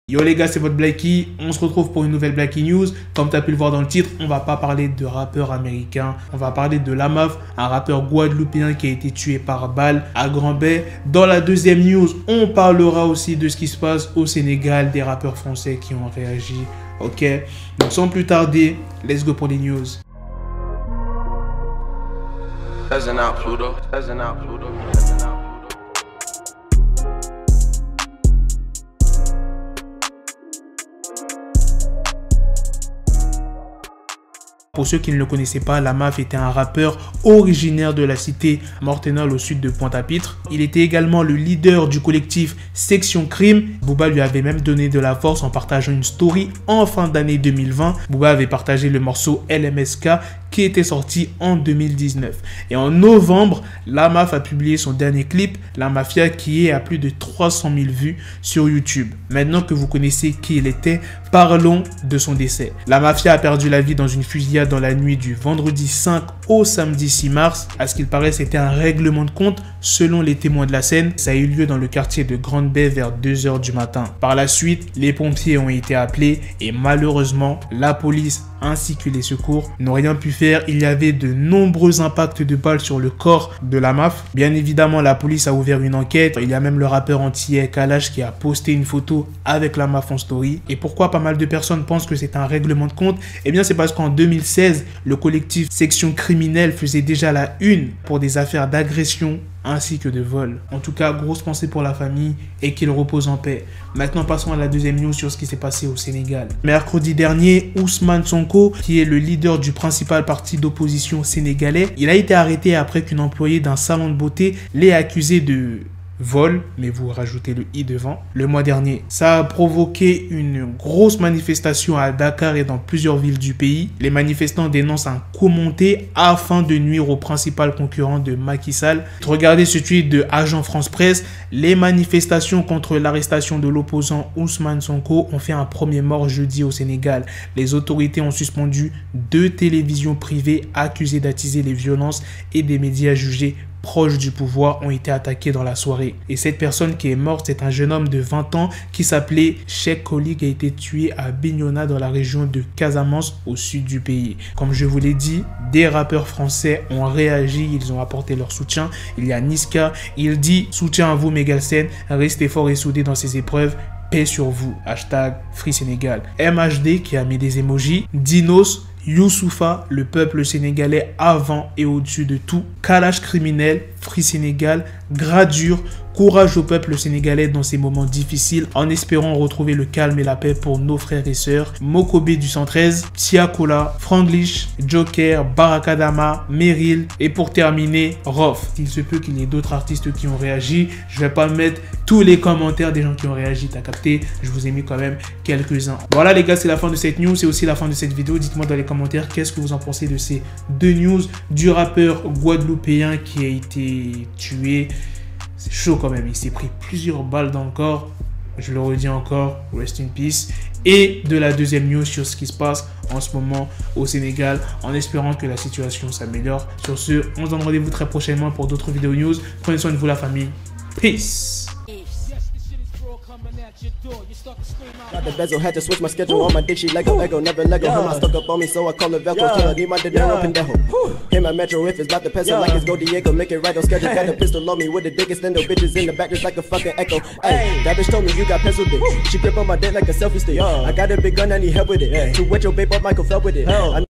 Yo les gars, c'est votre Blacky, on se retrouve pour une nouvelle Blacky News. Comme tu as pu le voir dans le titre, on va pas parler de rappeur américain, on va parler de Lamaf, un rappeur guadeloupéen qui a été tué par balle à Grand-Bay. Dans la deuxième news, on parlera aussi de ce qui se passe au Sénégal, des rappeurs français qui ont réagi. Ok, donc sans plus tarder, let's go pour les news. Pour ceux qui ne le connaissaient pas, Lamaf était un rappeur originaire de la cité Mortenol au sud de Pointe-à-Pitre. Il était également le leader du collectif Section Crime. Booba lui avait même donné de la force en partageant une story en fin d'année 2020. Booba avait partagé le morceau LMSK qui était sorti en 2019. Et en novembre, Lamaf a publié son dernier clip, La Mafia, qui est à plus de 300 000 vues sur YouTube. Maintenant que vous connaissez qui il était, parlons de son décès. La Mafia a perdu la vie dans une fusillade dans la nuit du vendredi 5 au samedi 6 mars. À ce qu'il paraît, c'était un règlement de compte selon les témoins de la scène. Ça a eu lieu dans le quartier de Grande-Bay vers 2 h du matin. Par la suite, les pompiers ont été appelés et malheureusement, la police ainsi que les secours n'ont rien pu faire. Il y avait de nombreux impacts de balles sur le corps de Lamaf. Bien évidemment, la police a ouvert une enquête. Il y a même le rappeur antillais Kalash qui a posté une photo avec Lamaf en story. Et pourquoi pas mal de personnes pensent que c'est un règlement de compte? Eh bien, c'est parce qu'en 2016, le collectif Section Criminelle faisait déjà la une pour des affaires d'agression ainsi que de vol. En tout cas, grosse pensée pour la famille et qu'il repose en paix. Maintenant, passons à la deuxième news sur ce qui s'est passé au Sénégal. Mercredi dernier, Ousmane Sonko, qui est le leader du principal parti d'opposition sénégalais, il a été arrêté après qu'une employée d'un salon de beauté l'ait accusé de vol, mais vous rajoutez le i devant, le mois dernier. Ça a provoqué une grosse manifestation à Dakar et dans plusieurs villes du pays. Les manifestants dénoncent un coup monté afin de nuire au principal concurrent de Macky Sall. Regardez ce tweet de Agent France Presse. Les manifestations contre l'arrestation de l'opposant Ousmane Sonko ont fait un premier mort jeudi au Sénégal. Les autorités ont suspendu 2 télévisions privées accusées d'attiser les violences et des médias jugés proches du pouvoir ont été attaqués dans la soirée. Et cette personne qui est morte, c'est un jeune homme de 20 ans qui s'appelait Cheikh Koli, qui a été tué à Bignona dans la région de Casamance au sud du pays. Comme je vous l'ai dit, des rappeurs français ont réagi, ils ont apporté leur soutien. Il y a Niska, il dit « Soutien à vous Mégalsen, restez forts et soudés dans ces épreuves. Paix sur vous. Hashtag Free Sénégal. » MHD qui a mis des emojis. Dinos, Youssoufa, le peuple sénégalais avant et au-dessus de tout. Kalash criminel, Free Sénégal, Gradure, courage au peuple sénégalais dans ces moments difficiles en espérant retrouver le calme et la paix pour nos frères et sœurs. Mokobe du 113, Tiakola, Franglish, Joker, Barakadama, Meryl et pour terminer, Rof. Il se peut qu'il y ait d'autres artistes qui ont réagi. Je vais pas mettre tous les commentaires des gens qui ont réagi, t'as capté. Je vous ai mis quand même quelques-uns. Voilà les gars, c'est la fin de cette news, c'est aussi la fin de cette vidéo. Dites-moi dans les commentaires qu'est-ce que vous en pensez de ces 2 news du rappeur guadeloupéen qui a été tué. C'est chaud quand même, il s'est pris plusieurs balles dans le corps. Je le redis encore, rest in peace. Et de la deuxième news sur ce qui se passe en ce moment au Sénégal, en espérant que la situation s'améliore. Sur ce, on se donne rendez-vous très prochainement pour d'autres vidéos news. Prenez soin de vous la famille. Peace. Got the bezel, had to switch my schedule on my dick, she Lego, never Lego. Her mouth stuck up on me, so I call her Velcro. Till I need my dinero pendejo. Hit my metro if it's about to peso, like it's go Diego, make it right on schedule. Got a pistol on me with the dick extendo, bitches in the back just like a fucking echo. Ay, that bitch told me you got pencil dick. She grip on my dick like a selfie stick. I got a big gun, I need help with it. To wet your babe up, Michael fell with it.